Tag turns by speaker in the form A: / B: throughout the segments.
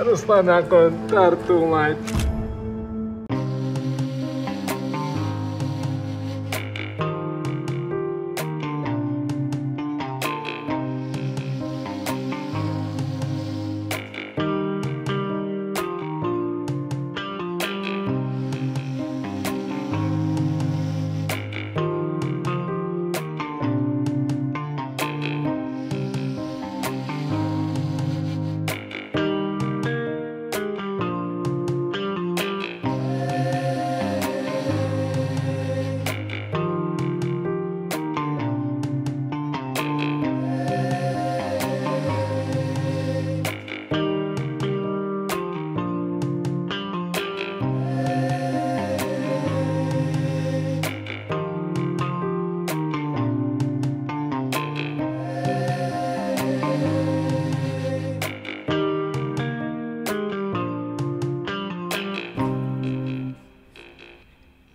A: Ruslan akın tartılmaydı.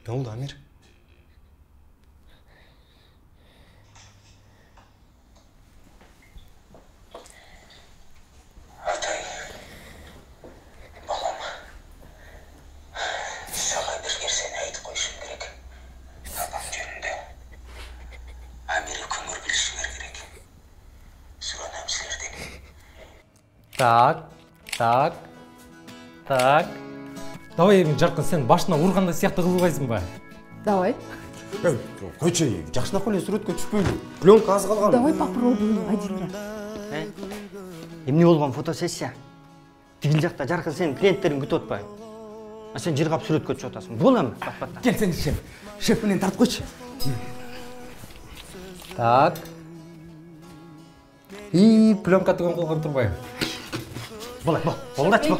B: Ne oldu Amir?
C: Atay, balam, sana bir seni aytып koyuşum gerek. Babam жөнүндө. Амирге көңүл билишиңер керек. Суранам силерден.
D: Так. Давай эми Жаркын, сен башына ургандай сыяктуу кылбайсың ба?
E: Давай.
B: Койчу, жакшынакы эле сүрөткө түшпөйлү. Пленка аз калган.
E: Давай попробуем один раз.
F: Эмне болгон фотосессия? Тигил жакта Жаркын сенин клиенттериң күтүп атпайбы? А сен жыргап сүрөткө түшүп атасың. Бул эми батпатта.
B: Кел сен шеф. Шеф менен тартып койчу.
D: Так. Пленка түгөн кылган турбайбы?
F: Болдачы.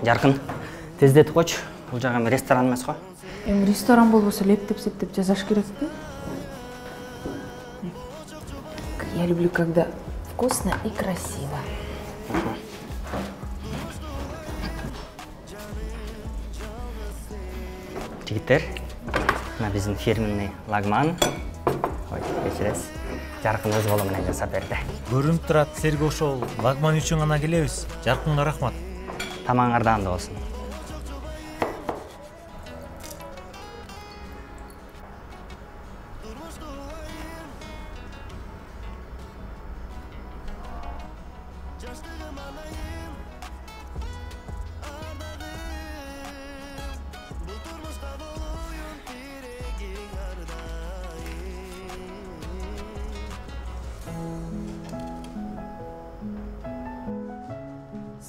F: Жаркын, тездетип койчу. Бул жак эми ресторан эмес го.
E: Эми ресторан болбосо лептеп-септеп жасаш керекпи? Я люблю, когда вкусно и красиво.
F: Жигиттер, мына биздин фирменный лагман. Ой, кечиресиз. Жаркын өз колу менен жасап берди.
G: Көрүнүп турат, силерге ошол лагман үчүн гана келебиз. Жаркынга рахмат.
F: Тамаңардан да болсун.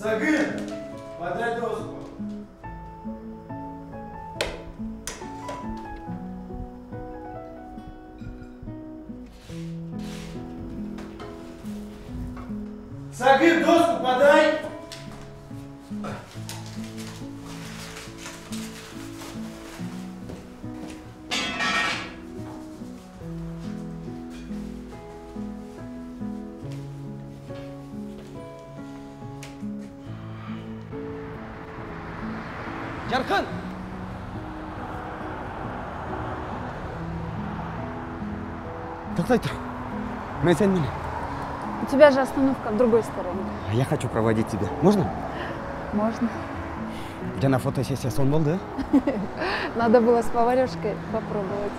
A: Сагын, подай дозу. Сагын, дозу подай.
F: Жаркын!
B: Токтай тур. Мен сен менен.
E: У тебя же остановка в другой стороне.
B: Я хочу проводить тебя. Можно?
E: Можно.
B: Жана фотосессия сон болду,
E: Надо было с поварешкой попробовать.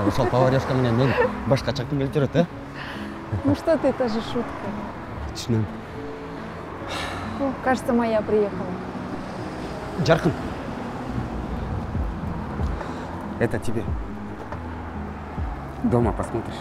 B: Ошол поварешка менен мен башкача күн келип жүрөт,
E: Ну что ты, это же шутка.
B: Түшүнөм.
E: О, кажется, моя приехала.
B: Жаркын. Это тебе. Дома посмотришь.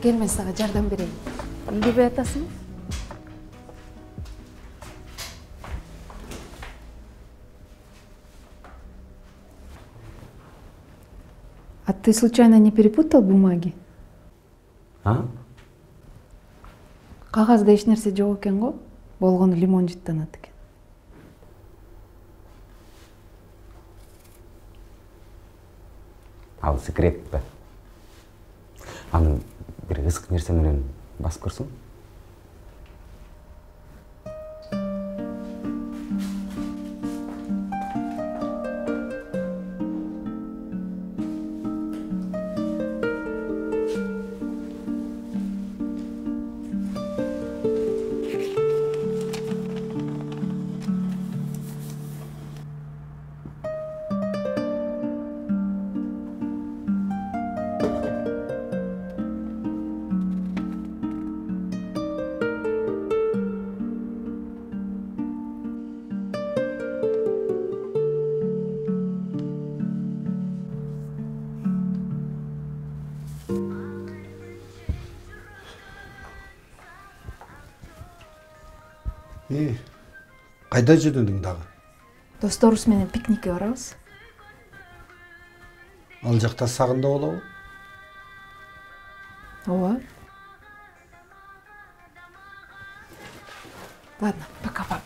E: Кел, мен сага жардам берейин. Эмне деп атасың? А ты случайно не перепутал бумаги?
B: А?
E: Кагазда эч нерсе жок экен го. Болгону лимон жыттанат экен.
B: Ал секретті. Анын бір ысык нерсе менен басып көрсүң.
H: Кайда жүрдүң дагы?
E: Досторубуз менен пикникке барабыз.
H: Ал жакта сагында болобу?
E: Ооба. Ладно, пока, пап.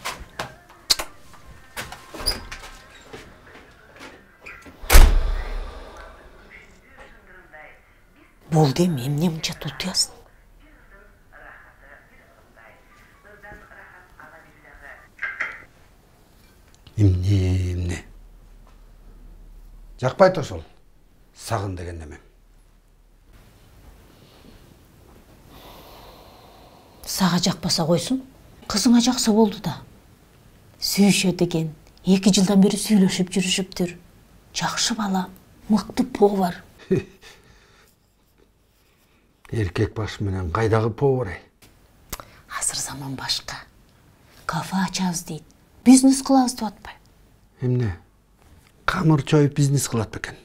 I: Болду эми, эмне мынча тутуясың?
H: Эмне? Жакпайт ошол. Сагын деген неме.
I: Сага жакпаса койсун. Кызыңа жакса болду да. Сүйүшөт экен. 2 жылдан бери сүйлөшүп жүрүшүптүр. Жакшы бала, мыкты повар.
H: Эркек баш менен кайдагы повар?
I: Азыр заман башка. Кафе ачабыз дейт. Бизнес кылабыз деп атпайбы?
H: Эмне? Камыр чоюп бизнес кылат бекен.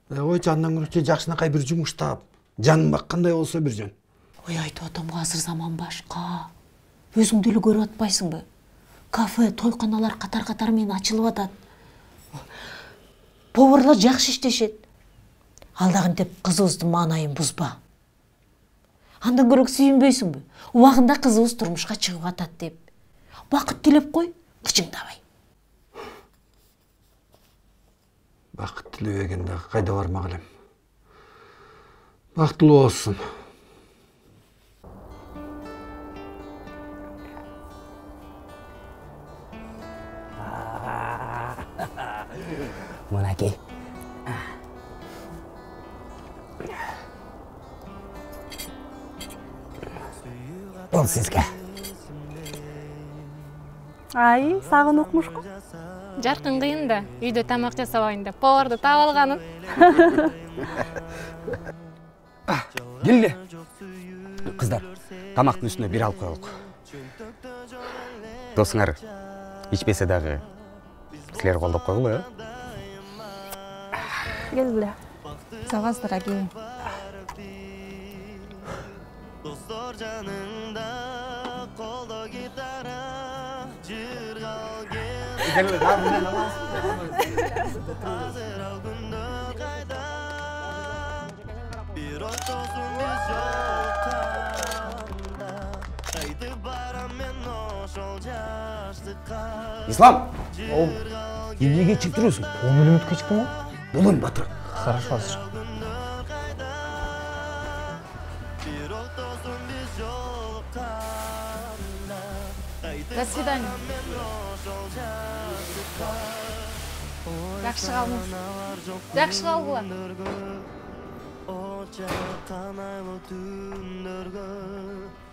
H: Ойчу андан көрчү жакшынакай бир жумуш таап, жанын баккандай болсо бир жөн.
I: Ой, айтып атам, азыр заман башка. Өзүң деле көрүп атпайсыңбы? Кафе, тойканалар катар-катар менен ачылып атат. Поварлар жакшы иштешет. Алдагынтип кызыбыздын маанайын бузба. Андан көрөк сүйүнбөйсүңбү? Убагында кызыбыз турмушка чыгып атат деп. Бакыт тилеп кой, кычыңдабай.
H: Бакыт тилебеген дагы кайда бармак элем. Бактылуу болсун.
F: Мынаки. Бул сизге.
J: Ай, сагын укмушку.
K: Жаркын кыйын да, үйдө тамак жасабайын деп поварды таап алганын.
B: Келе. Кыздар, тамактын үстүнө бир алып коелук. Досуңар ичпесе дагы силер колдоп койгула, э?
J: Келгиле.
E: Сабаздыра кийин.
L: Достор жаныңда колдо гитара жыргал кел. Азыр ал күндө кайда бир отосун биз жолканда кайтып барам мен ошол жаштыкка.
B: Ислам! Эмнеге чыгып турасың?
D: Он минутка чыктым го?
B: Болом, батыр.
D: Хорошо, азыр.
K: До свидания. Жакшы калыңыз. Жакшы калгыла.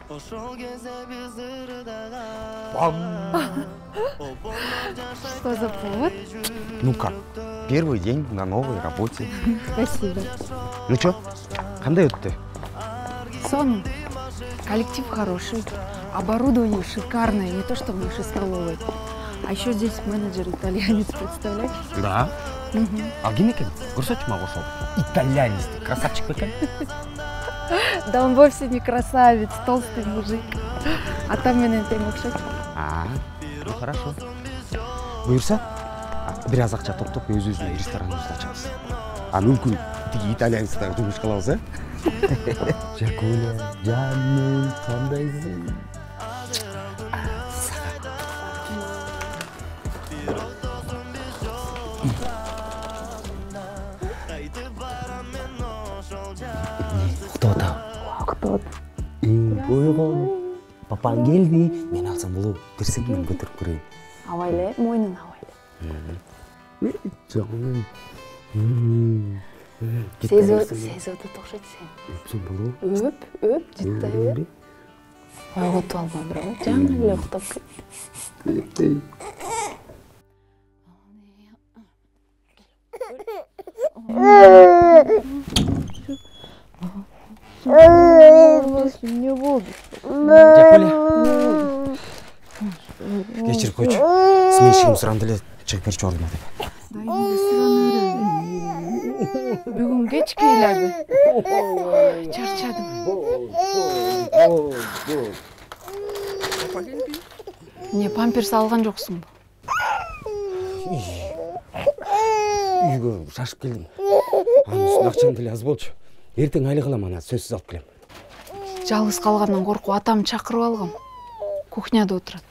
L: Ошол кезде биз ырдага.
E: Что за повод?
B: Ну как? Первый день на новой работе.
E: Спасибо.
B: Ну чё? Кандай өттү?
E: Соня, коллектив хороший, оборудование шикарное, не то что в нашей столовой. А еще здесь менеджер итальянец, представляешь?
B: Да? А ким экен? Көрсөтчү мага ошол. Итальянец, красавчик бекен.
E: Да он вовсе не красавец, толстый мужик. А там менен тең окшойт.
B: Ну хорошо. Буюрса, бир аз акча топтоп өзүбүздүн рестораныбызды ачабыз. Мүмкүн тиги итальянецтер жумуш кылабыз, Жакуля, жаным, кандайсың? Уктап. Ойгон. Папаң келди. Мен алсам болобу. Берсең мен көтөрүп көрөйүн.
E: Абайле, мойнун абайле.
B: Жаным.
E: Сезоты токшойт сен.
B: Өпсөм болобу?
E: Өп, жыттай бер. Ойготуп алма бирок, жаңы эле уктап кет. Не буду.
B: Жакуля. Кечирип койчу. Сменщигим суранды эле чыгып берчү ордума деп.
E: Бүгүн кечке ыйлады. Чарчадым. Не памперс алган жоксуңбу?
B: Үйгө шашып келдим. Анын үстүнө акчам деле аз болчу. Эртең айлык алам, аны сөзсүз алып келем.
E: Жалгыз калгандан коркуп атамды чакырып алгам. Кухняда отурат.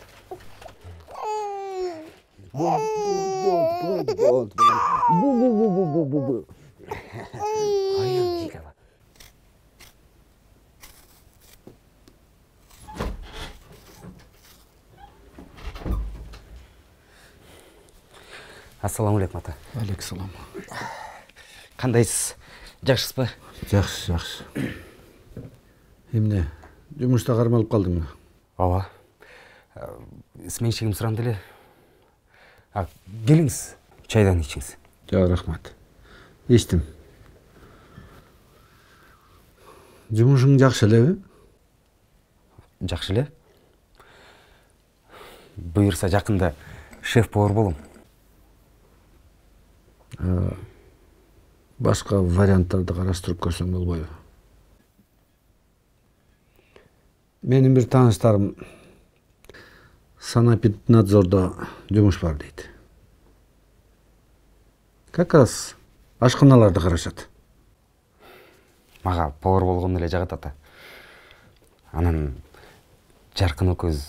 B: Ассаламу алейкум ата.
H: Алейкум.
B: Кандайсыз? Жакшысызбы?
H: Жакшы. Эмне, жумушта кармалып калдыңбы?
B: Ооба. Сменщигим суранды эле. Келиңиз, чайдан ичиңиз.
H: Жок, рахмат. Эчтим. Жумушуң жакшы элеби?
B: Жакшы эле. Буюрса жакында шеф-повар болом.
H: Башка варианттарды караштырып көрсөң болбойбу? Менин бир тааныштарым санэпиднадзордо жумуш бар дейт. Как раз ашканаларды карашат.
B: Мага повар болгон эле жагат ата. Анан Жаркын экөөбүз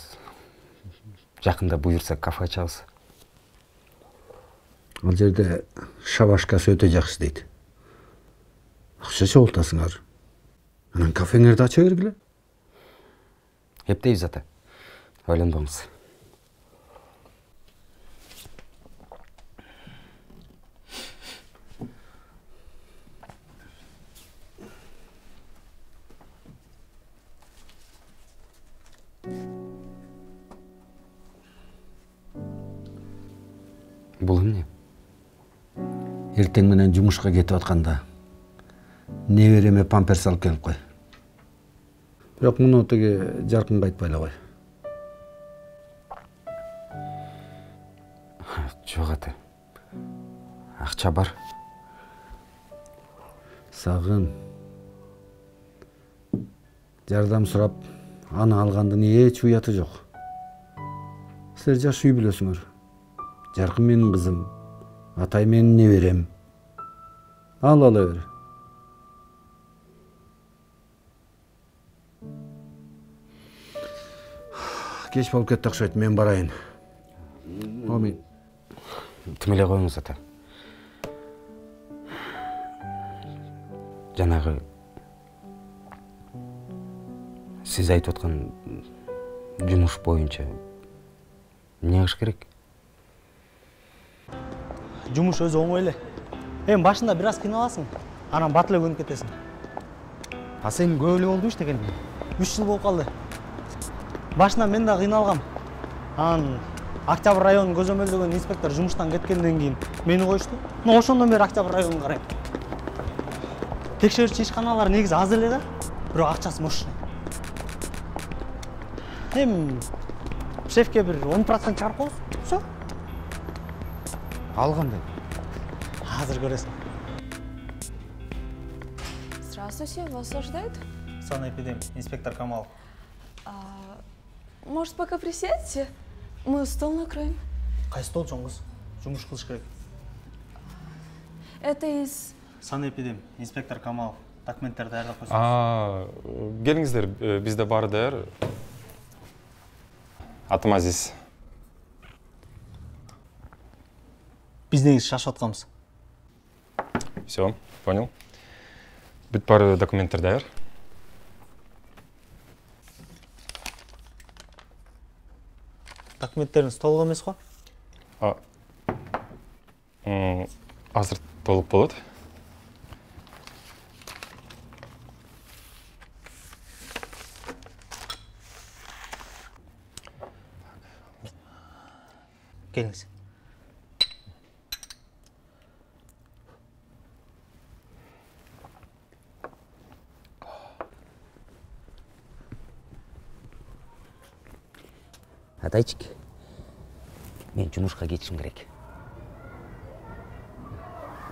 B: жакында буюрса кафе ачабыз.
H: Ал жерде шабашкасы өтө жакшы дейт. Акча чогултасыңар. Анан кафеңерди ача бергиле.
B: Эптейбиз ата. Ойлонбоңуз. Бул эмне?
H: Эртең менен жумушка кетип атканда небереме памперс алып келип кой. Бирок муну теги Жаркынга айтпай эле кой.
B: Жок ата. Акча бар.
H: Сагын. Жардам сурап, аны алгандын эч уяты жок. Силер жаш үй билесиңер. Жаркын менин кызым, атай менин неберем. Ала бер. Кеч болуп кетти окшойт, мен барайын. Амин.
B: Тим эле коюңуз ата. Жанагы сиз айтып аткан жумуш боюнча эмне кылыш керек?
F: Жумуш өзү оңой эле. Эми башында бир аз кыйналасың, анан бат эле көнүп кетесиң. А сен көп эле болду иштеген. 3 жыл болуп калды. Башынан мен да кыйналгам. Анан Октябрь районун көзөмөлдөгөн инспектор жумуштан кеткенден кийин мени коюшту. Мына ошондон бери Октябрь районун карайм. Текшерүүчү ишканалар негизи аз эле да, бирок акчасы мощный. Эми шефке бир 10% чыгарып коебуз. Всё.
B: Ал кандай?
F: Азыр көрөсүң.
E: Здравствуйте, вас ожидает?
F: Санэпидем, инспектор Камал.
J: Может, пока присядьте? Мы стол накроем.
F: Қай стол жоңғыз? Жұмыс қылыш керек.
J: Это из...
F: Санэпидем, инспектор Камал. Документтер даярлап қойсаңыз.
M: Келіңіздер, бізде бар даяр. Атым Азиз.
F: Біз негіз шашып атқанбыз.
M: Все, понял. Бүт бар документтер даяр.
F: Документтеріңіз толық емес қой?
M: Азыр толық болады.
F: Келіңіз.
B: Атайчик, мен жұмысқа кетішім керек.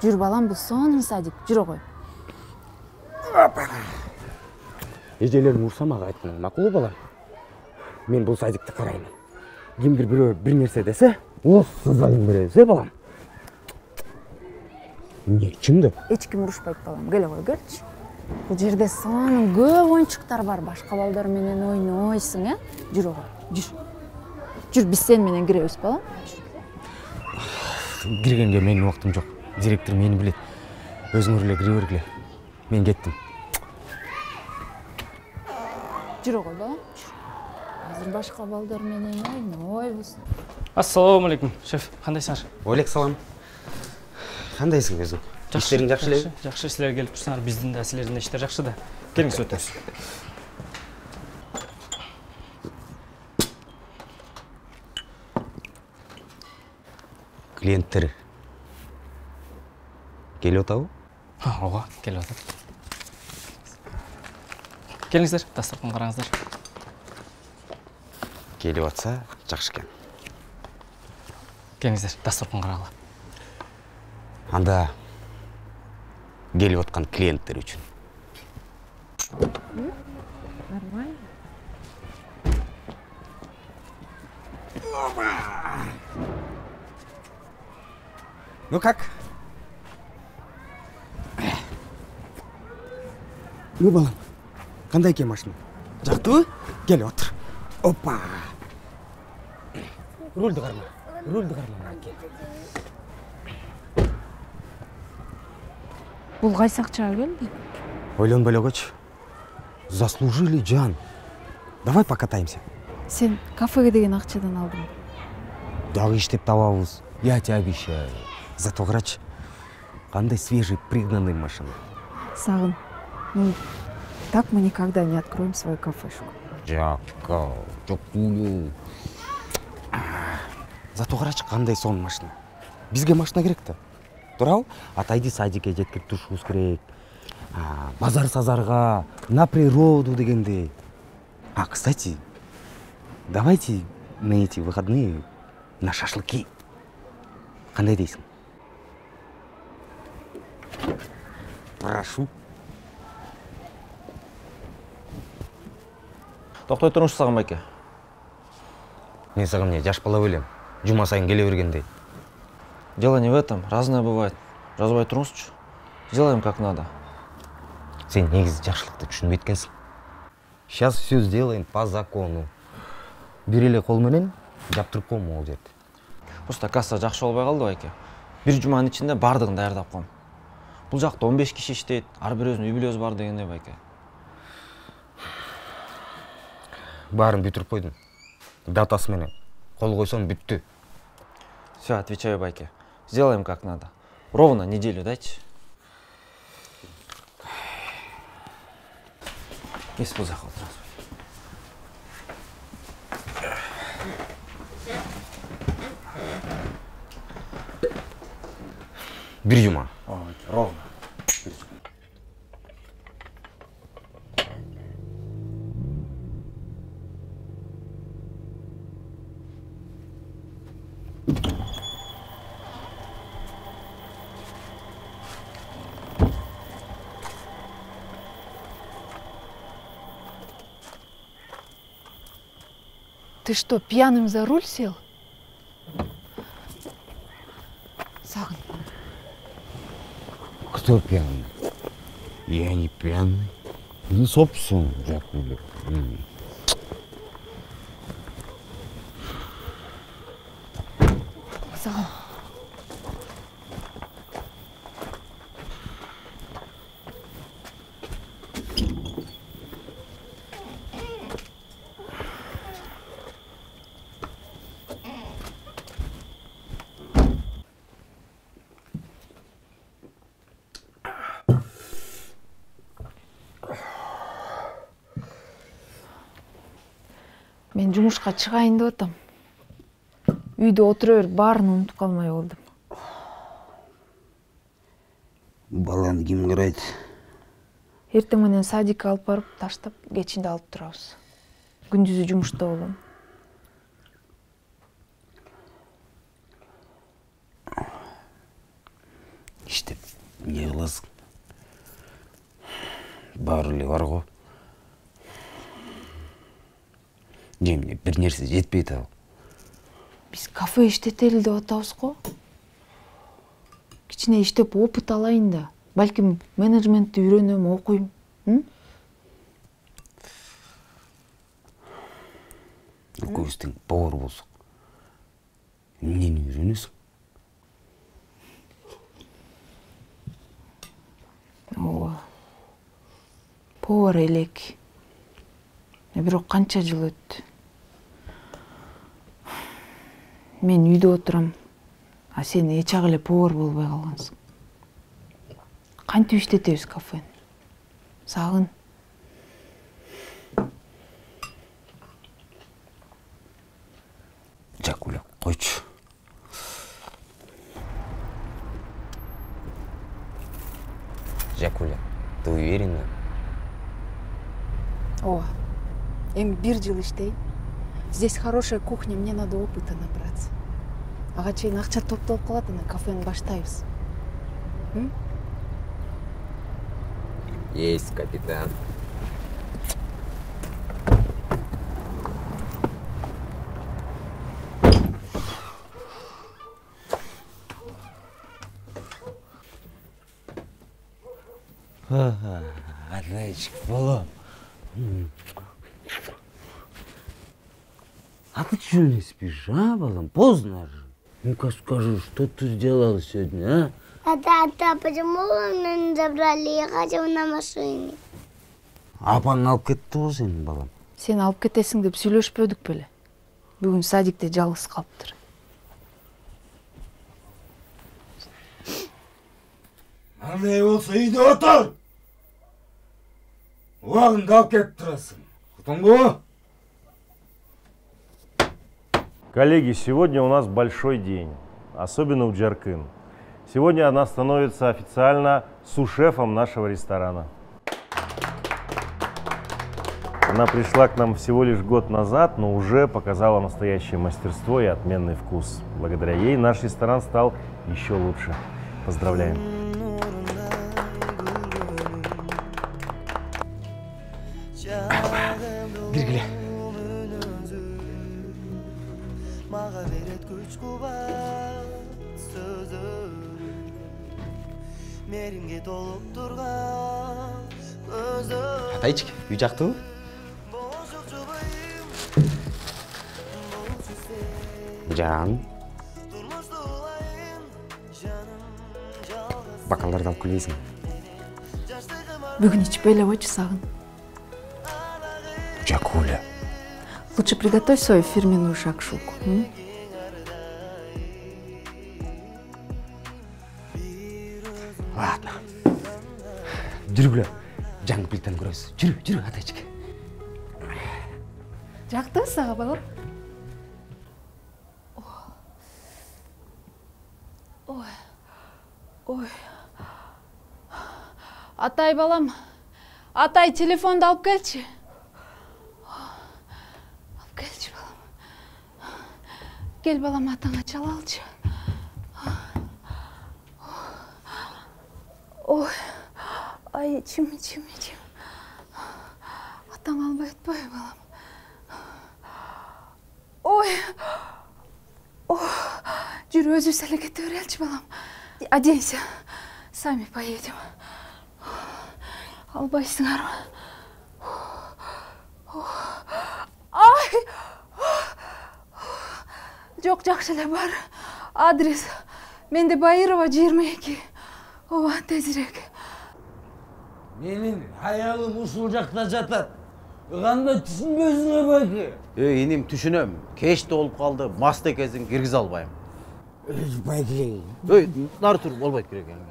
E: Жүр балам, бұл соның садик, жүр ғой.
B: Ежелерін ұрсамаға айттың, мақұлы балам. Мен бұл садикті қараймын. Кімдір біреу бір нәрсе десе, осы залым береді, балам. Не чынды?
E: Ешкім ұрышпайды балам, келе ғой, көрші. Бұл жерде соның көп ойыншықтар бар, башқа балдар менен ойнайсың, жүр ғой, жүр. Жүр, біз сен менен кіреміз балам.
B: Кіргенге менің уақытым жоқ. Директор мені біледі. Өзіңірле кіре бергіле. Мен кеттім.
E: Жүр ғой балам. Азыр башқа балдар менен ойнайбыз.
N: Ассалаумалейкум, шеф. Қандайсыңар?
B: Уалейкум. Қандайсың өзің? Іштерің жақсы ле?
N: Жақсы, сілер келіп тұрсаңар, біздің де сілердің іштер жақсы да. Келіңіз өтіңіз.
B: Клиенттер келіп отау?
N: Оға, келіп отады. Келіңіздер, дастархан қараңыздар.
B: Келіп отса, жақсы екен.
N: Келіңіздер, дастархан қараңыздар.
B: Анда келіп отқан клиенттер үшін.
E: Нормально.
B: Ну как? Ну, балам, қандай екен машина? Жақты ма? Кел, отыр. Опа! Рульді қарма.
E: Бұл қайсақчаға келді?
B: Ойланбай қойшы. Заслужили, Жан. Давай покатаемся.
E: Сен кафеге деген ақшадан алдың.
B: Дағы іштеп табабыз. Я тебе обещаю. Зато қарашы, қандай свежий, пригнанный машина.
E: Сағын, ну, так мы никогда не откроем свою кафешку.
B: Жаққа, жоқ күлі. Зато қарашы, қандай сон машина. Бізге машина керек-ті. Тұрау, атайды садике жеткіп тұршуыз керек. Базар-сазарға, на природу дегенде. Кстати, давайте на эти выходные на шашлыки. Қандай дейсің? Прошу.
O: Тоқтай тұрыңыз саған байке.
B: Мен саған не, жаш бала өлем. Жұма сайын келе бергенде.
O: Дело не в этом, разное бывает. Жазбай тұрыңызшы. Сделаем как надо.
B: Сен негізі жақшылықты түсінбей еткенсің. Сейчас все сделаем по закону. Береле қолменен жаптырып қоймын ол жерді.
O: Просто касса жақсы болбай қалды байке. Bir жұманың ішінде бардығын даярдап қойм. Бұл жақта 15 киши иштейт, ар бир өзүнүн үй-бүлөсү бар дегенде байке.
B: Барын бүтүрүп койдум. Датасы менен. Кол койсом бүттү.
O: Все, отвечаю байке. Сделаем как надо. Ровно неделю дайте. Есть по заходу.
B: Bir жұма.
O: Ровно.
E: Ты что, пьяным за руль сел? Сагын.
B: Кто пьяный? Я не пьяный. Ну, собственно, Жакуля.
E: Сагын. Мен жумушка чыгайын деп атам. Үйдө отура берип баарын унутуп калмай болдум.
H: Баланы ким карайт?
E: Эртең менен садикке алып барып таштап, кечинде алып турабыз. Күндүзү жумушта болом.
H: Иштеп не кыласың? Баары эле бар го. Эмне бир нерсе жетпейт ал.
E: Биз кафе иштетели деп атабыз го. Кичине иштеп опыт алайын да. Балким менеджментти үйрөнөм, окуйм.
H: Экөөбүз тең повар болсок. Эмнени үйрөнөсүң?
E: Ооба. Повар элек. Бирок канча жыл өттү. Мен үйдө отурам, а сен эч ак эле повар болбой калгансың. Кантип иштетебиз кафени? Сагын.
H: Жакуля, койчу. Жакуля, ты уверена?
E: Ооба. Эми 1 жыл иштейм. Здесь хорошая кухня, мне надо опыта набраться. Ага чейин акча топтолуп калат, ана кафени баштайбыз.
B: Есть, капитан.
H: Отличник, балам. А ты чего не спишь, а, балам? Поздно же. Ну-ка скажи, что ты сделал сегодня, а?
P: Почему вы меня не забрали? Я хотела на машине.
H: Апаң алып кетти го сени, балам.
E: Сен алып кетесиң деп сүйлөшпөдүк беле? Бүгүн садикте жалгыз калыптыр.
H: Андай болсо үйдө отур. Убагында алып келип турасың. Уктуңбу?
Q: Коллеги, сегодня у нас большой день, особенно у Джаркын. Сегодня она становится официально су-шефом нашего ресторана. Она пришла к нам всего лишь год назад, но уже показала настоящее мастерство и отменный вкус. Благодаря ей наш ресторан стал еще лучше. Поздравляем!
F: Бергиле.
B: Атайчик, үй жактыбы? Жан. Бокалдарды алып келбейсиң?
E: Бүгүн ичпей эле койчу, Сагын.
H: Жакуля.
E: Лучше приготовь свою фирменную шакшуку.
H: Ладно. Жүргүлө. Жаңы плитаны көрөбүз. Жүрү, атайчик.
E: Жактыбы сага, балам? Ой. Атай, балам. Атай, телефонду алып келчи. Алып келчи, балам. Кел, балам, атаңа чала алчы. Ой. Ай, чим. Атаң албай атпайбы, балам. Ой. Жүр, өзүбүз эле кете береличи, балам. Оденься. Сами поедем. Албайсыңарбы? Ай! Жок, жакшы эле бар. Адрес. Менде Баирова 22. Ооба, тезирээк.
H: Менин аялым ушул жакта жатат. Кандай түшүнбөйсүң байке?
R: Иним түшүнөм. Кеч болуп калды. Маст экенсиң, киргизе албайм.
H: Байке.
R: Нары тур, болбойт керек эми.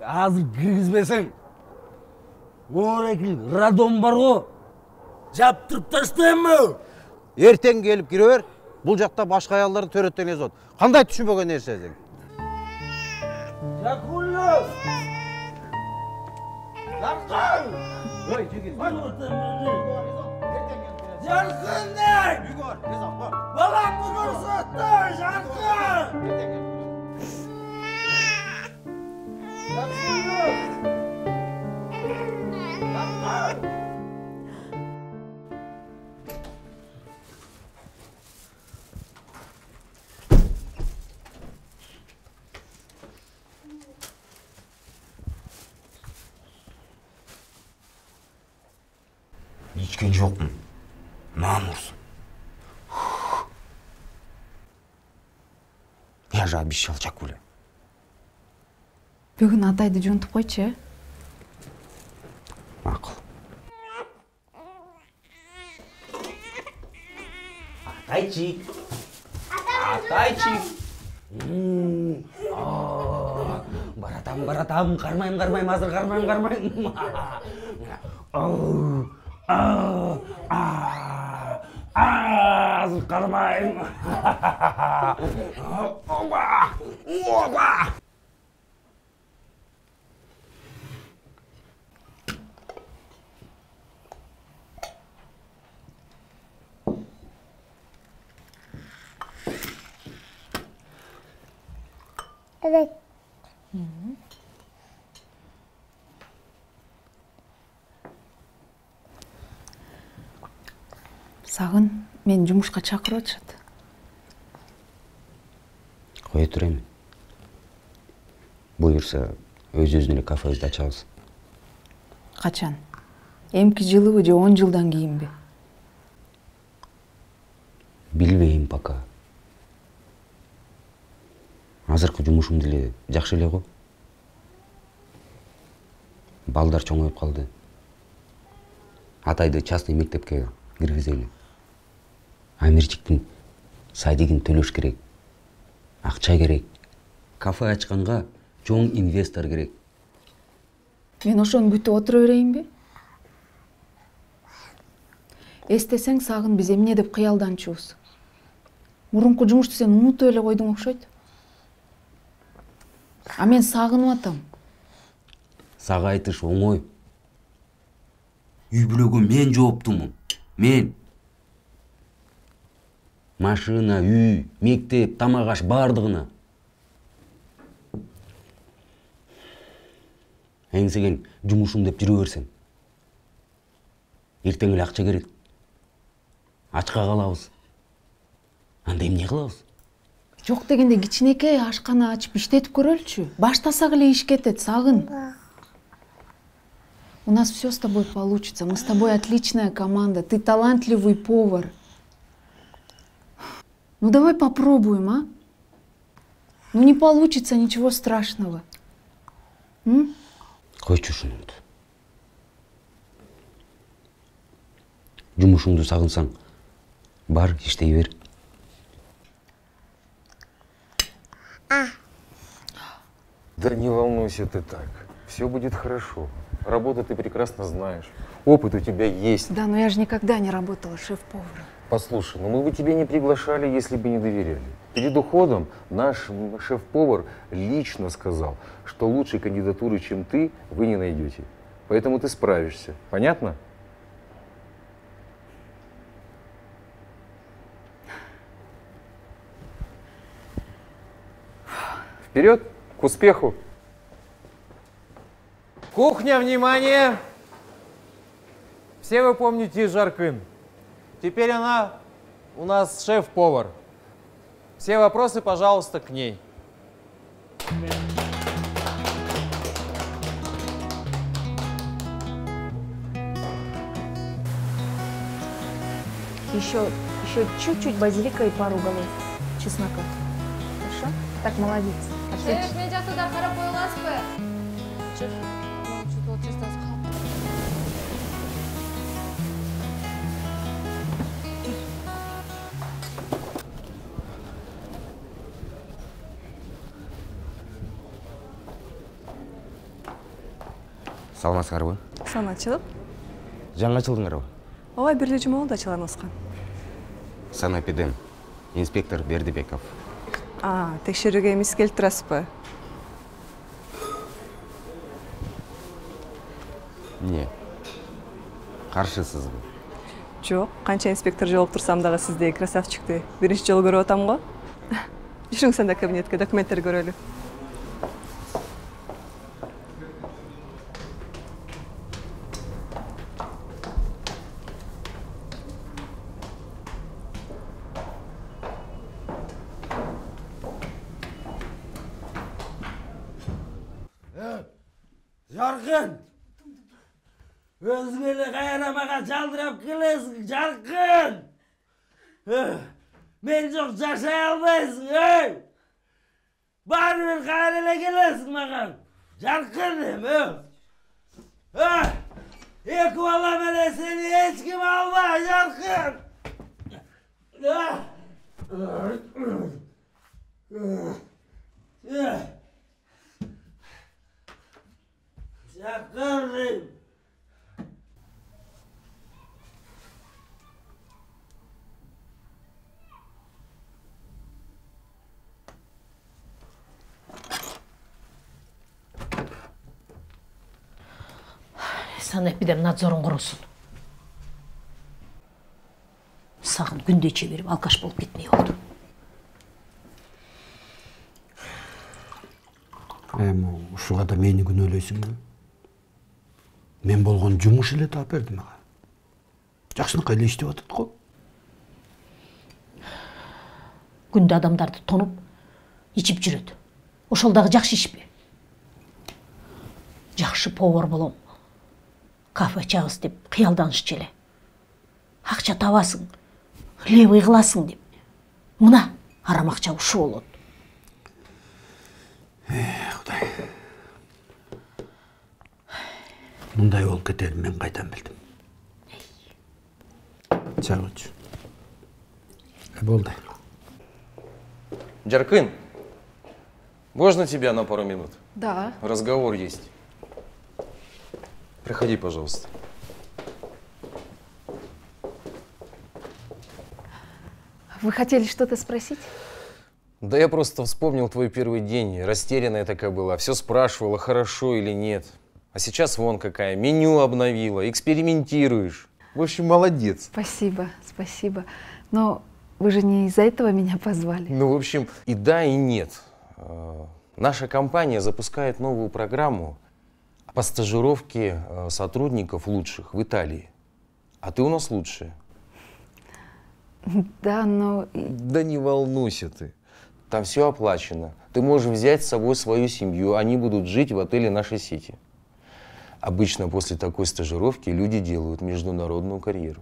H: Азыр киргизбесең. Орекил радон бар го. Жаптырып таштаймбы?
R: Эртең келип кире бер. Бул жакта башка аялдар төрөттөн езот. Кандай түшүнбөгөн нерсесиң?
H: Жакулло! Жаркын!
R: Ой, жигит.
H: Жаркындай! Баламды көрсөттү, Жаркын!
B: İçken jokмун. Намурсун. Я же обещал Жакуле.
E: Бүгүн Атайды жонтуп койчу, э?
B: Макул.
H: Атайчик. Атайчик. Баратам, кармайм, азыр кармайм. Азыр кармайм. Опа!
P: Evet.
E: Сагын мени жумушка чакырып атышат.
B: Кое тур эми. Буюрса, өзүбүздүн эле кафебизди ачабыз.
E: Качан? Эмки жылыбы же 10 жылдан кийинби?
B: Билбейм пока. Азыркы жумушум деле жакшы эле го. Балдар чоңоюп калды. Атайды частный мектепке киргизели. Амирчиктин садигин төлөш керек. Акча керек. Кафе ачканга чоң инвестор керек.
E: Мен ошону күтүп отура берейинби? Эстесең, Сагын, биз эмне деп кыялданчубуз. Мурунку жумушту сен унутуп эле койдуң окшойт. А мен сагынып атам.
B: Сага айтыш оңой. Үй бүлөгө мен жооптумун. Мен. Машина, үй, мектеп, тамак аш бардыгына. Эңсеген жумушум деп жүрө берсең. Эртең эле акча керек. Ачка калабыз. Анда эмне кылабыз?
E: Жок дегенде кичинекей ашкана ачып иштетип көрөлүчү. Баштасак эле иш кетет, Сагын. У нас все с тобой получится. Мы с тобой отличная команда. Ты талантливый повар. Ну давай попробуем, а? Ну не получится, ничего страшного.
B: Койчу ушунуңду. Жумушуңду сагынсаң, бар, иштей бер.
M: Да не волнуйся ты так. Все будет хорошо. Работу ты прекрасно знаешь. Опыт у тебя есть.
E: Да, но я же никогда не работала шеф-поваром.
M: Послушай, ну мы бы тебя не приглашали, если бы не доверяли. Перед уходом наш шеф-повар лично сказал, что лучшей кандидатуры, чем ты, вы не найдете. Поэтому ты справишься. Понятно? Вперед, к успеху!
S: Кухня, внимание! Все вы помните Жаркын. Теперь она
O: У нас шеф-повар. Все вопросы, пожалуйста, к ней.
E: Еще чуть-чуть базилика и пару голов чеснока. Хорошо? Так, молодец.
K: Шеф, мен жатуда карап кое аласызбы? Шеф, чуть-чуть от чистасы калып.
B: Саламатсыңарбы?
J: Саламатчылык.
B: Жаңы ачылдыңарбы?
J: Ооба, бир эле жума болду ачылган.
B: Санэпидем. Инспектор Бердибеков.
J: Текшерүүгө эмес келип турасызбы?
B: Не? Каршысызбы?
J: Жок, канча инспектор жолуктурсам дагы сиздеги красавчикти биринчи жолу көрүп атам го. Жүрүңүз анда кабинетке, документтер көрөлү.
A: Жаркын! Өзгелі қайрамаға жалдырап келесің, Жаркын! Мен жоқ жашай алмайсың, өй! Барымен қайреле келесің маған, Жаркын дем, Екі бала мене сені ешкім алма, Жаркын! Жаркын дем!
I: Санэпидемнадзорун курусун. Сагын күндө иче берип алкаш болуп кетмей болду.
H: Ушуга да мени күнөөлөйсүңбү? Мен болгон жумуш эле таап берди мага. Жакшынакай эле иштеп атат го.
I: Күндө адамдарды тонуп, ичип жүрөт. Ошол дагы жакшы ишпи? Жакшы повар болом. Кафе ачабыз деп кыялданышчу эле. Акча табасың, левый кыласың деп. Мына арам акча ушу болот.
H: Кудай. Мындай болуп кетерин мен кайдан билдим. Чагычы. Болду.
M: Жаркын, можно тебя на пару минут?
J: Да.
M: Разговор есть. Проходи, пожалуйста.
E: Вы хотели что-то спросить?
M: Да я просто вспомнил твой первый день. Растерянная такая была. Все спрашивала, хорошо или нет. А сейчас вон какая. Меню обновила, экспериментируешь. В общем, молодец.
E: Спасибо, спасибо. Но вы же не из-за этого меня позвали.
M: Ну, в общем, и да, и нет. Наша компания запускает новую программу по стажировке сотрудников лучших в Италии. А ты у нас лучшая.
E: Да, но...
M: Да не волнуйся ты. Там все оплачено. Ты можешь взять с собой свою семью. Они будут жить в отеле нашей сети. Обычно после такой стажировки люди делают международную карьеру.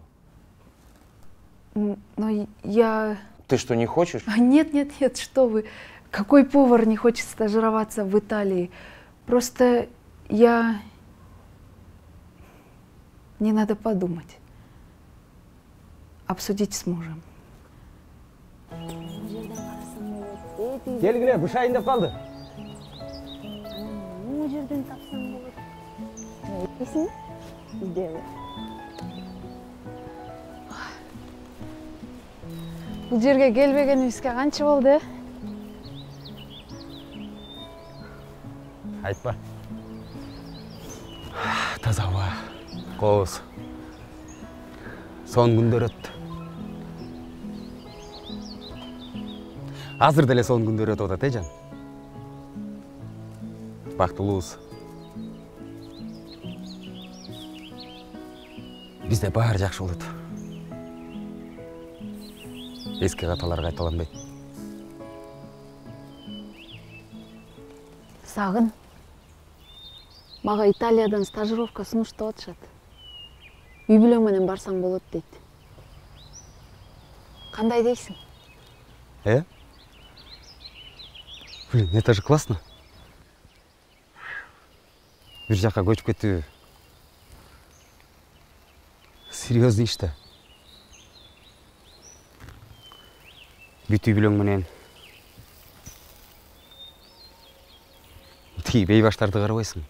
E: Но я...
M: Ты что, не хочешь?
E: Нет, нет, нет, что вы. Какой повар не хочет стажироваться в Италии? Просто я... Мне надо подумать. Обсудить с мужем.
B: Келгиле, бышайын деп калды.
E: Бул жерге келбегенибизге канча болду?
B: Айтпа. Таза ауа, кооз. Сон күндөр өттү. Азыр деле сон күндөр өтүп атат, жан. Бактылуубуз. Бизде баары жакшы болот. Eski каталар кайталанбайт.
E: Сагын. Мага Италиядан стажировка сунуштап атышат. Үй бүлөң менен барсаң болот дейт. Кандай дейсиң?
B: Блин, это же классно. Бир жакка көчүп кетүү серьезный иш да. Бүт үй бүлөң менен тиги бейбаштарды карабайсың.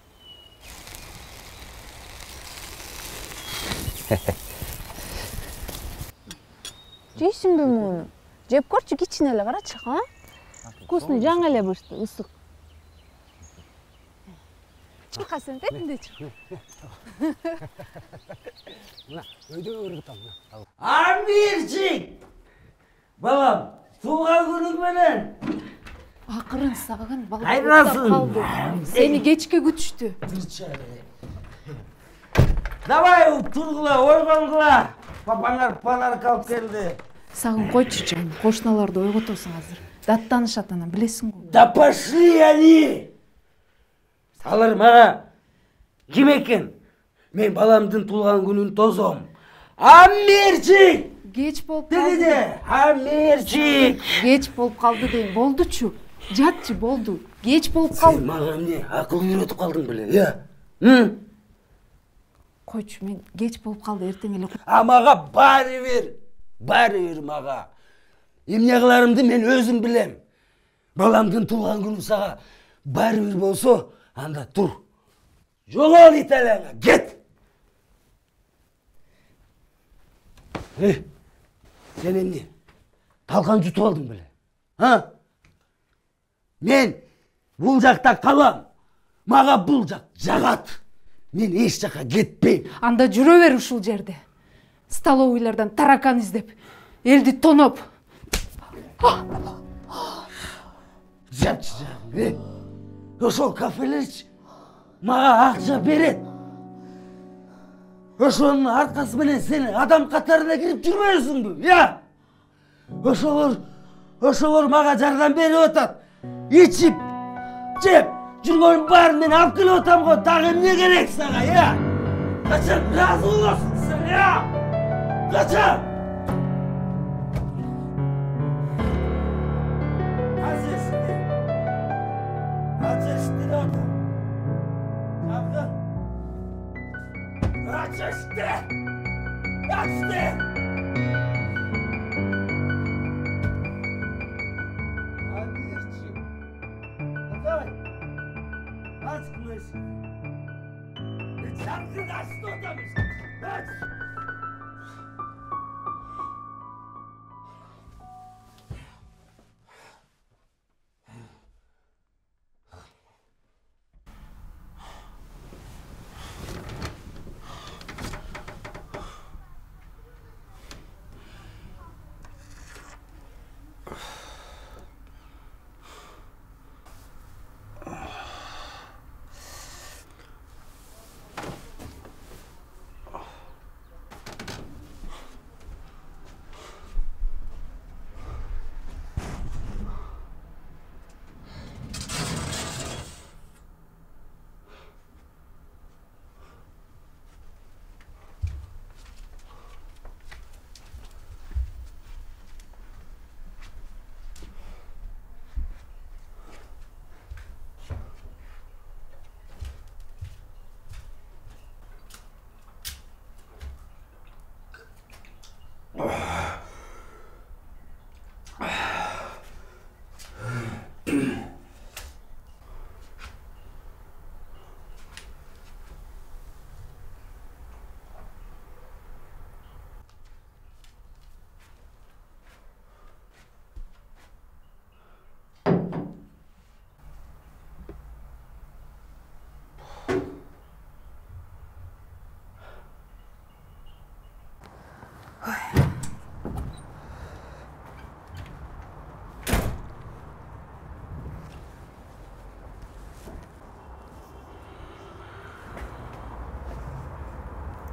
E: Жейсиңби муну? Жеп көрчү, кичине эле карачы, а? Вкусный, жаңы эле бышты, ысык. Чурка сен тетинде чур.
A: Мына өйдө өргүт ал. Амирчик! Балам, туулган күнүң менен.
E: Акырын Сагын, балам.
A: Кайдасың?
E: Сени кечке күтүштү.
A: Давай тургула, ойгонгула. Папаңар панарка алып келди.
E: Сагын койчу жаным, кошуналарды ойготосуң азыр. Даттанышат анан, билесиң го.
A: Да пошли они! Алар мага ким экен? Мен баламдын туулган күнүн тосом. Амирчик!
E: Кеч болуп калды.
A: Деди, Амирчик!
E: Кеч болуп калды дейм, болдучу. Жатчы, болду. Кеч болуп калды.
A: Сен мага эмне акыл үйрөтүп калдың беле,
E: Койчу, мен кеч болуп калды, эртең эле.
A: Мага баары бир мага. Эмне кыларымды мен өзүм билем. Баламдын туулган күнү сага баары бир болсо, анда тур. Жогол Италияга, кет. Сен эмне? Талкан жутуп алдың беле? Мен бул жакта калам. Мага бул жак жагат. Мен эч жакка кетпейм.
E: Анда жүрө бер ушул жерде. Столовыйлардан таракан издеп, элди тоноп.
A: Жапчы жагым, ошол кафелерчи мага акча берет. Ошонун аркасы менен сен адам катарына кирип жүрбөйсүңбү? Ошолор мага жардам берип атат. Ичип, жеп, жүргөнүн баарын мен алып келип атам го. Дагы эмне керек сага, Качан разы болосуң сен, Качан?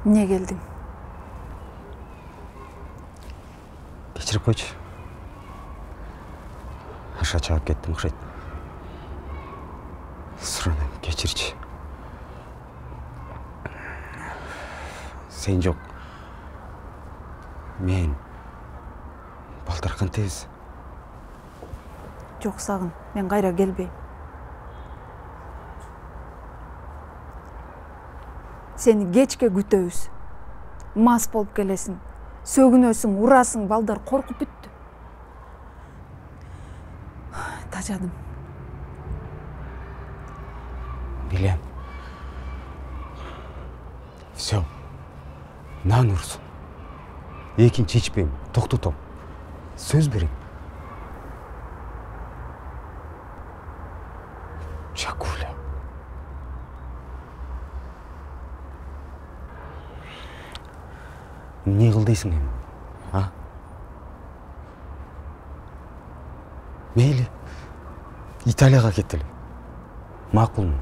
E: Эмне келдиң?
B: Кечирип койчу. башка чыгып кеттим окшойт. Суранам, кечирчи. Сен жок. Мен балдар кантебиз?
E: Жок Сагын, мен кайра келбейм. Сени кечке күтөбүз. Мас болуп келесиң. Сөгүнөсүң, урасың, балдар коркуп бүттү. Тажадым.
B: Билем. Все. Нан урсун. Экинчи ичпейм, токтотом. Сөз берем. Жакуля. Не кыл дейсиң эми? А? Мейли. Италияга кетели. Макулмун.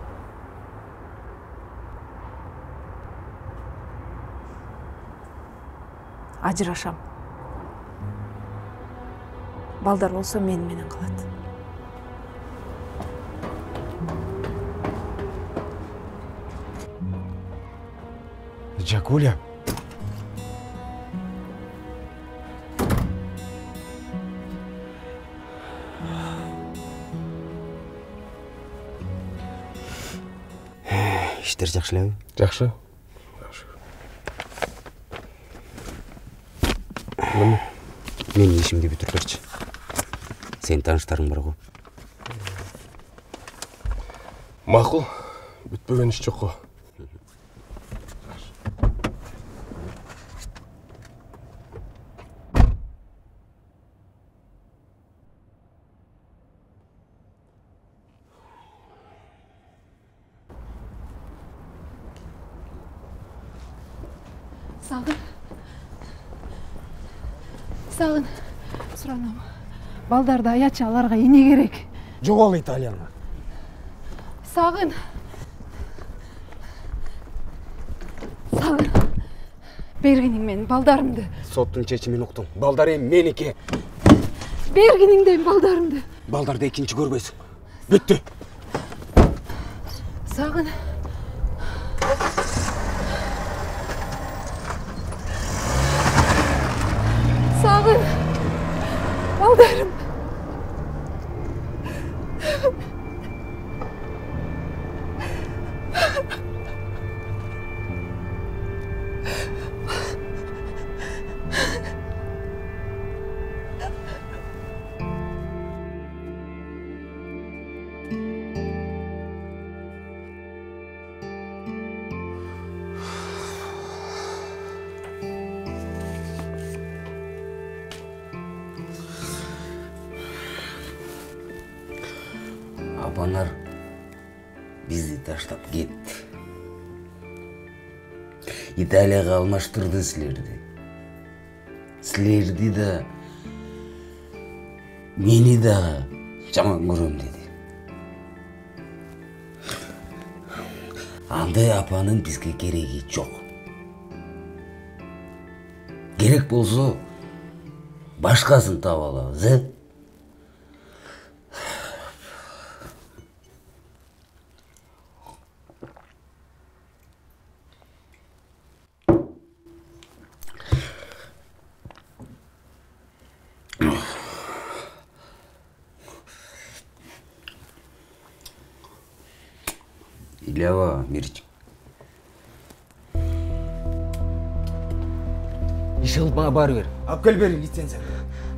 E: Ажырашам. Балдар болсо мен менен калат.
B: Жакуля. Иштер жакшы элеби?
S: Жакшы.
B: Менин ишимди бүтүрүп берчи. Сенин тааныштарың бар го.
S: Макул. Бүтпөгөн иш жок го.
K: Сагын, суранам. Балдарды аячы, аларга эне керек.
A: Жогол Италияга.
K: Сагын. Сагын. Бергиниң менин балдарымды.
B: Соттун чечимин уктуң. Балдар эми меники.
K: Бергиниңден балдарымды.
B: Балдарды экинчи көрбөйсүң. Бүттү.
K: Сагын. Сагын. Балдарым.
A: Апанар бизди таштап кетти. Италияга алмаштырды силерди. Силерди да мени да жаман көрөм деди. Андай апанын бизге кереги жок. Керек болсо башкасын таап алабыз, Илява, Мирчик.
B: Иш кылып мага бары бер.
F: Алып кел бери лицензия.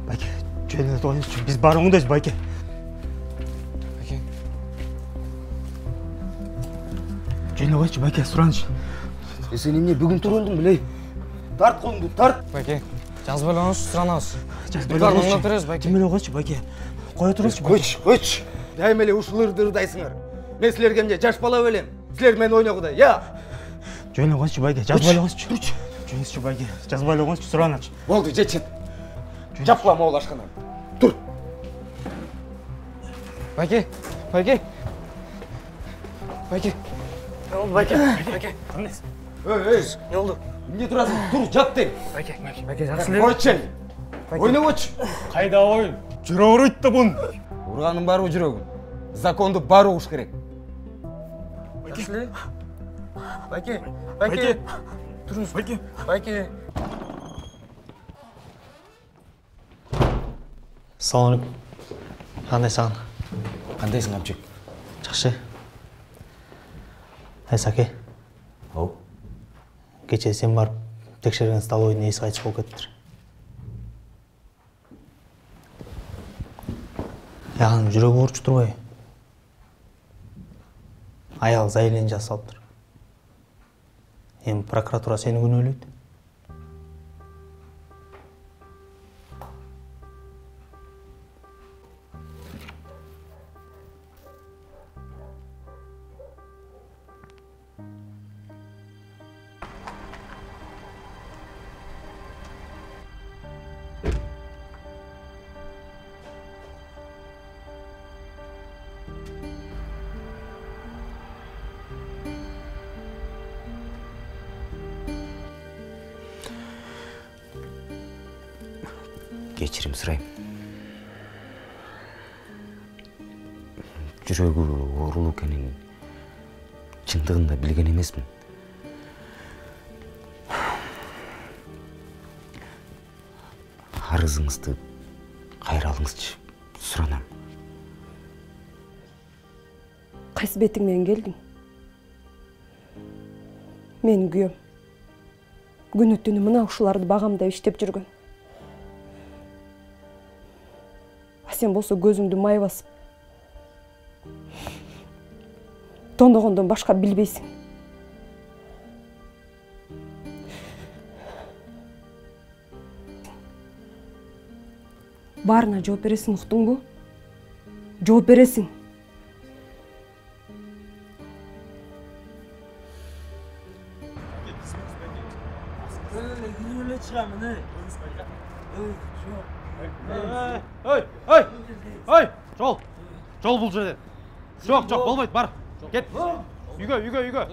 F: Байке, жөнөт ойночу. Биз баары оңдойбуз, байке. Байке. Жөнө койчу, байке, сураныч.
B: Сен эмне бүгүн турулдуң билей?
F: Тарт колуңду, тарт.
N: Байке, жазып элеңиз, суранабыз.
F: Жазып элеңиз, байке. Жемеле койчу, байке. Кое турыңызчы.
B: Койчу. Дайым эле ушул ырдырдайсыңар. Мен силерге эмне жаш бала белем. Силер менен ойногудай, я?
F: Жөнө койчу, байке, жазып элеңизчи. Турчу. Жөнөсчү, байке, жазып элеңизчи, сураныч.
B: Болду, жетчит. Жапла могул ашканан. Тур.
N: Байке, байке. Байке. Ne oldu Bayke? Bayke. Annes.
B: Ey.
N: Ne oldu?
B: Emне турасың? Тур, жат дейм.
N: Байке, жақсы.
B: Койчу. Ойна койчу.
N: Қайда ойын? Жүре берейт да бұн.
B: Урганың бару жүрегім. Законды бар уғыш керек.
A: Байке, Байке, тұрыңыз. Байке, Байке.
F: Салам алейкум. Қандай саған?
B: Қандайсың, Абжек?
F: Жақсы. Сәке.
B: Ау.
F: Кеше сен барып текшерген столовыйдың иесі қайтыс болып кетті. Яғни жүрегі ауырып тұр ғой. Аяғы зайылен жасалып тұр. Енді прокуратура сені күнәлейді.
B: Кешірім сұрайым. Жүрегі аурулы екенін шындығында білген емеспін. Арызыңызды қайралыңызшы, сұранам.
J: Қайсы бетіңмен келдің? Мен күйем. Күні түні мына ушыларды бағамдап іштеп жүрген. Сен болса көзіңді май басып. Тондығындан башқа білбейсің. Барына жооп бересің, ұқтың бу? Жооп бересің.
R: Жол бұл жерде. Жоқ, болмайды, бар. Кет. Үйге.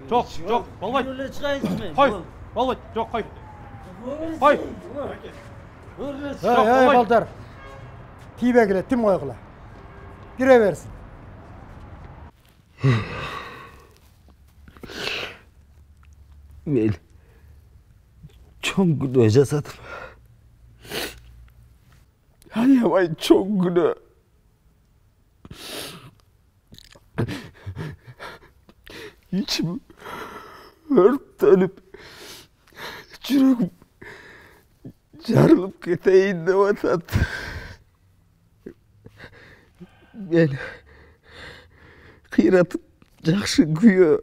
R: Жоқ, болмайды. Қой, болмайды, жоқ, қой. Қой.
T: Балдар, тибе келеді, тим қойғыла. Кіре берсін.
A: Мен чоң күнә жасадым. Аябай чоң күнә. İçim örtlenip, жүрегім жарылып кетейін деп атады. Мен қиратып жақсы күйе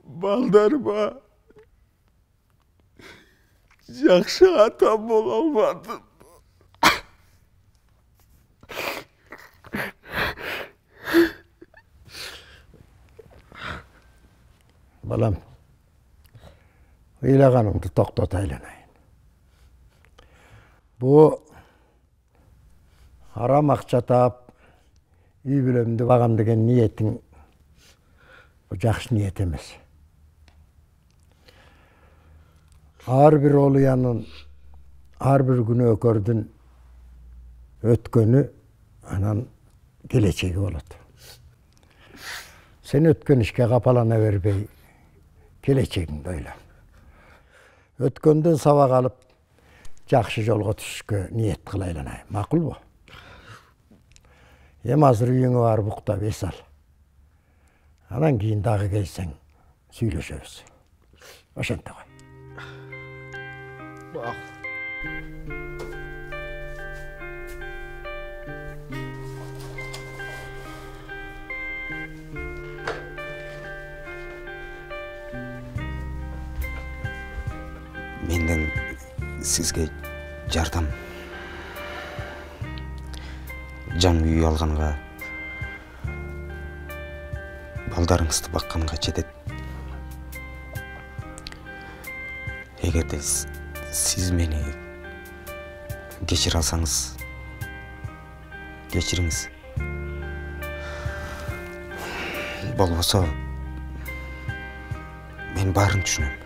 A: балдарыма жақсы ата бола алмадым.
T: Балам, ойлағаныңды тоқтат айланайын. Бұл арам ақша тап, үй білімді бағам деген ниетің жақсы ниет емес. Әрбір олыянын, әрбір күні өкөрдің өткені, анан келечегі болады. Сен өткен ішке қапалана бербей, келечегіңді ойла. Өткөндөн сабақ алып, жақсы жолға түшке ниет қылайланайын. Мақұл бо? Ем азыр үйіңе барып ұқтап ес ал. Анан кейін дағы келсең, сөйлесеміз. Ошентті ғой.
B: Менден сізге жардам. Жаң үй алғанға, балдарыңызды баққанға жетет. Егерде сіз мені кешір алсаңыз, кешіріңіз. Болбосо, мен барын түшінем.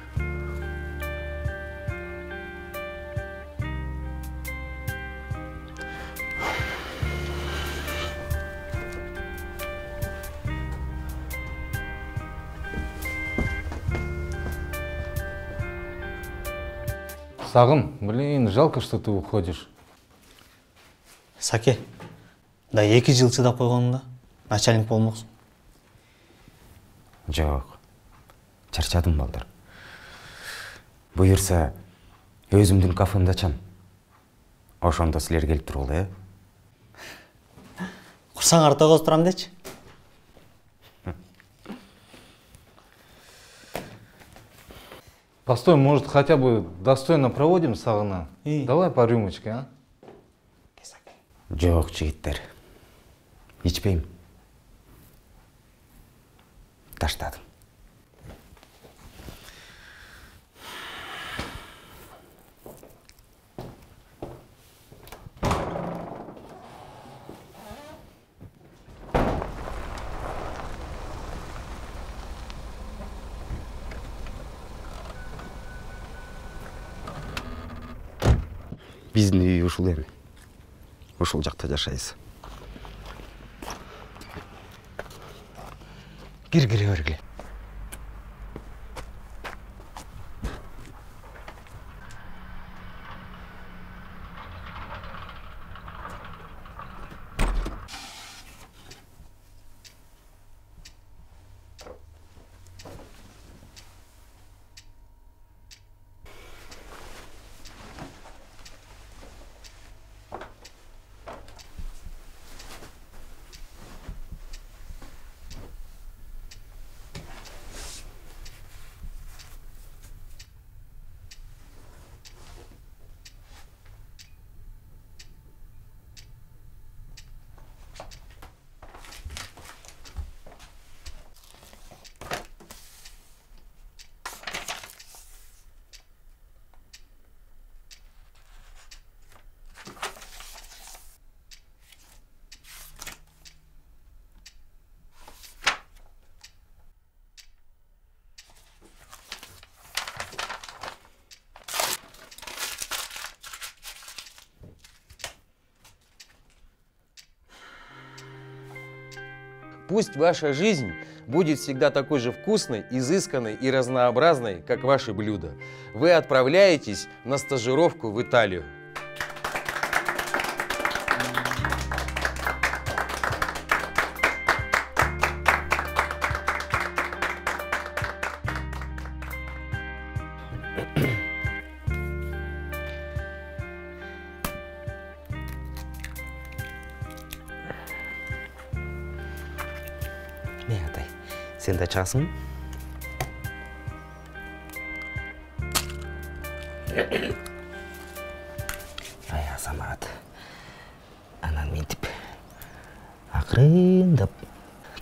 R: Сағым, блин, жалко, что ты уходишь.
F: Саке, да 2 жыл чыдап койгонунда начальник болмоксуң.
B: Жоқ, чарчадым балдар. Буйырса, өзүмдүн кафемде ачам. Ошондо силер келип тургула, э?
F: Курсаң арта козуп турам дечи.
R: Постой, может, хотя бы достойно проводим Сағына? Давай по рюмочке, а?
B: Жоқ, жигиттер. Ичпейм. Таштадым. Биздин үй ушул эми. Ушул жакта жашайбыз. Кире бергиле.
M: Пусть ваша жизнь будет всегда такой же вкусной, изысканной и разнообразной, как ваши блюда. Вы отправляетесь на стажировку в Италию.
B: Не, атай, сен де часың? Ай, Азамат. Анан ментип, акырындап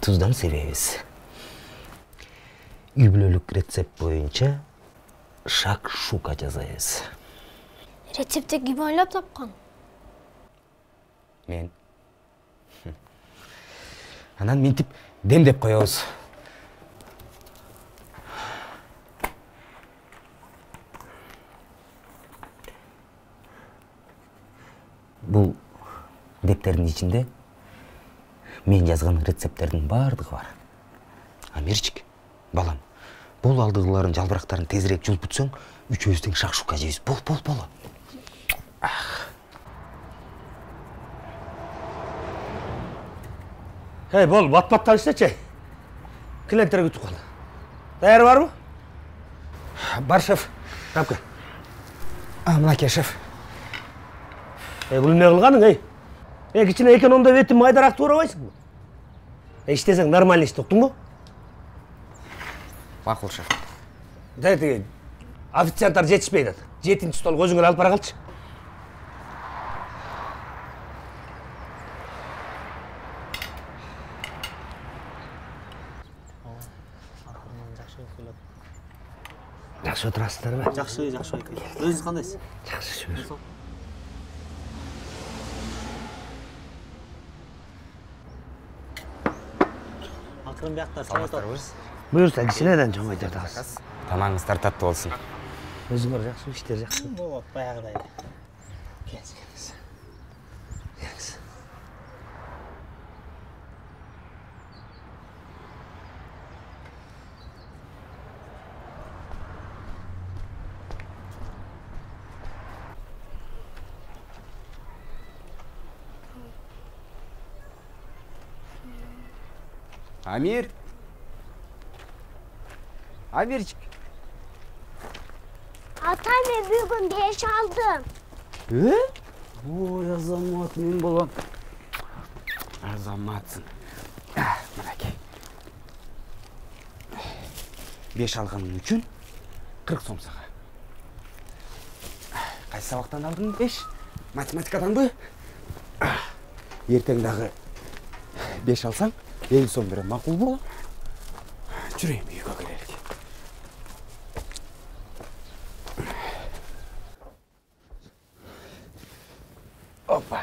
B: туздан себебиз. Үй бүлөлүк рецепт боюнча шак-шука жасайбыз.
P: Рецептти ким ойлоп тапкан?
B: Мен. Анан ментип демдеп коебуз. Бул дептердин ичинде мен жазган рецепттердин бардыгы бар. Амирчик, балам, бул алдыгыларын жалбырактарын тезирээк жууп бүтсөң, үчөөбүз тең шак-шука жейбиз. Бол.
A: Эй, бол, бат-баттан иштечи. Клиенттер күтүп калды. Даяр барбы?
B: Бар, шеф.
A: Тапкы.
B: Мынакей, шеф.
A: Бул эмне кылганың, эй? Кичине экономда бетин майдараак туурабайсыңбы? Иштесең нормально иште, уктуңбу?
B: Макул, шеф.
A: Тиги официанттар жетишпей атат. 7-нчи столго өзүңөр алып бара калчы. Жакшы отурасыздарбы?
F: Жакшы айка. Өзүңүз кандайсыз?
A: Жакшы, шүгүр.
F: Акырын бияктар салаттарыбыз.
A: Буюрса кичинеден чоңойто атабыз.
B: Тамагыңыздар таттуу болсун.
A: Өзүңөр жакшы, иштер жакшы.
F: Болот, баягыдай. Келиңиз.
B: Амир. Амирчик.
P: Ата, мен бүгін 5 алдым.
B: Ой, азамат, мен болам. Азаматсың. Мінекей. 5 алғаның үшін 40 сом саға. Қайсы сабақтан алдың 5? Математикадан бы? Ертеңдағы 5 алсаң, 50 сом берем, мақұл бол? Жүрейін, үйге келелік. Опа.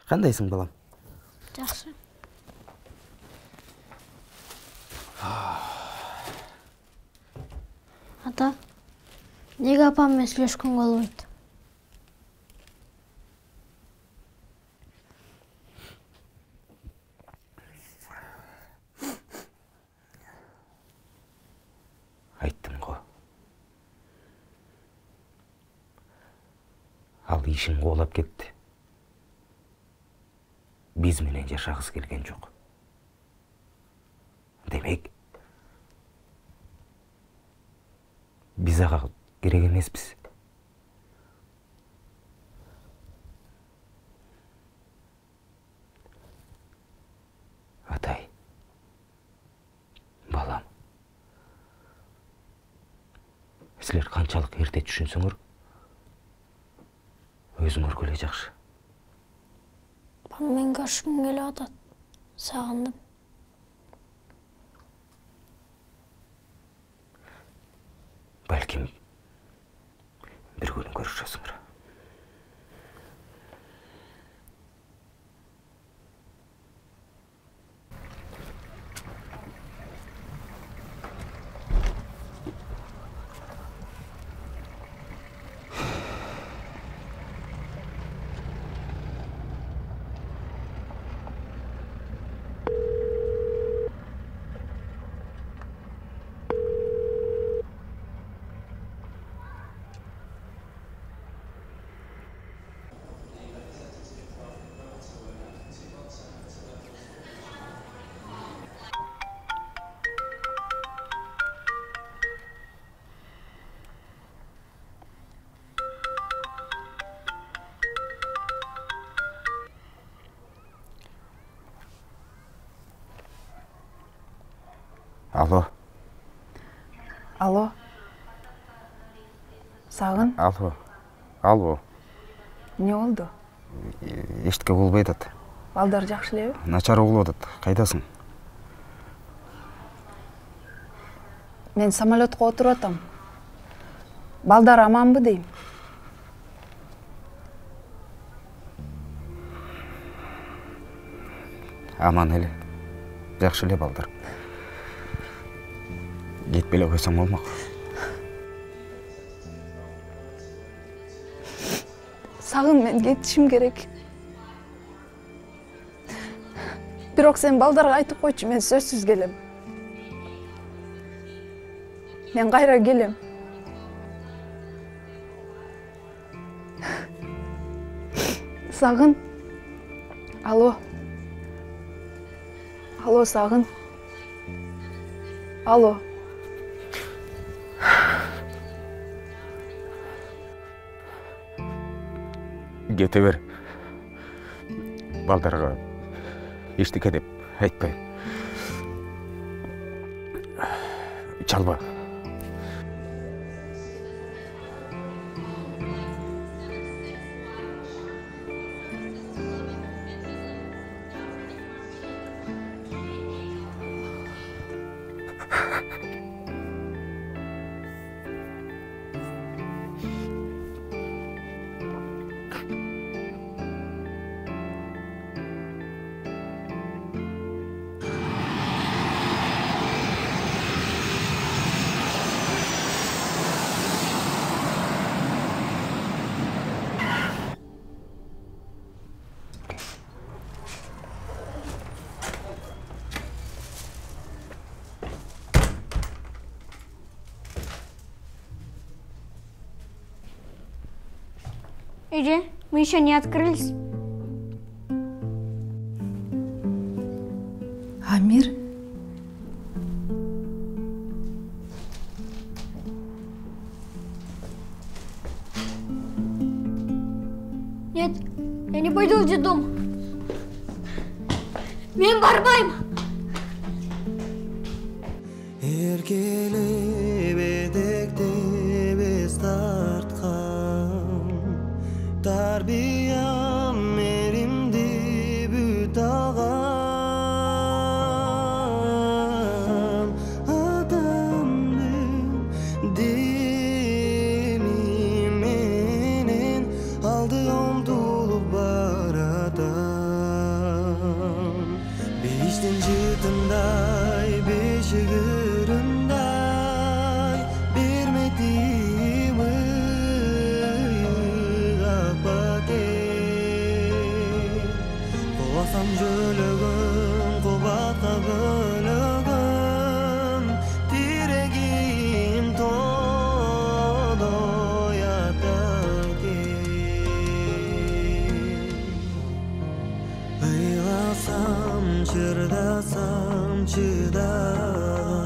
B: Қандайсың, балам?
P: Жақсы. Ата, неге апаммен сөйлескенге болмайды?
B: Айттым ғой. Ал ишин қолап кетті. Біз менен жашағыз келген жоқ. Демек, біз аға керек емеспіз. Атай, балам, сілер қаншалық ерте түшінсіңір, өзіңір көле жақшы.
P: Мен көршім келе атат. Сағындым.
B: Бәлкім, бір күн көрішесіңір. Алло.
E: Алло. Сағын?
B: Алло.
E: Не oldu?
B: Ештіке болбай атат.
E: Балдар жақшы лебі?
B: Начар болуп атат. Қайдасың?
E: Мен самолетқа отырып атам. Балдар аманбы дейм?
B: Аман эле. Жақшы эле балдар. Кетпеле қойсам болмақ.
E: Сағын, мен кетішім керек. Бирок сен балдарға айтып қойчу, мен сөзсүз келем. Мен кайра келем. Сағын. Алло. Алло, Сағын. Алло.
B: Кете бер. Балдарға ештеке деп айтпайын. Чалба.
P: Иди, мы еще не открылись.
I: Амир?
P: Нет, я не пойду в детдом. Мен барбаймын.
L: Еркелеп етекте без тартқан тарбиям меримди бүт алған атамдын деми менен алды ұмтылып баратам бейіштен жытындай бешігіріндай берметим ұйғапакен қуасам жөлігін қубатқа бөлігін тирегим тодоятакен ыйласам чырдасам чыдаган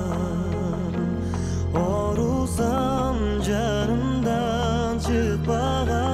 L: орусам жанымдан чыкпаган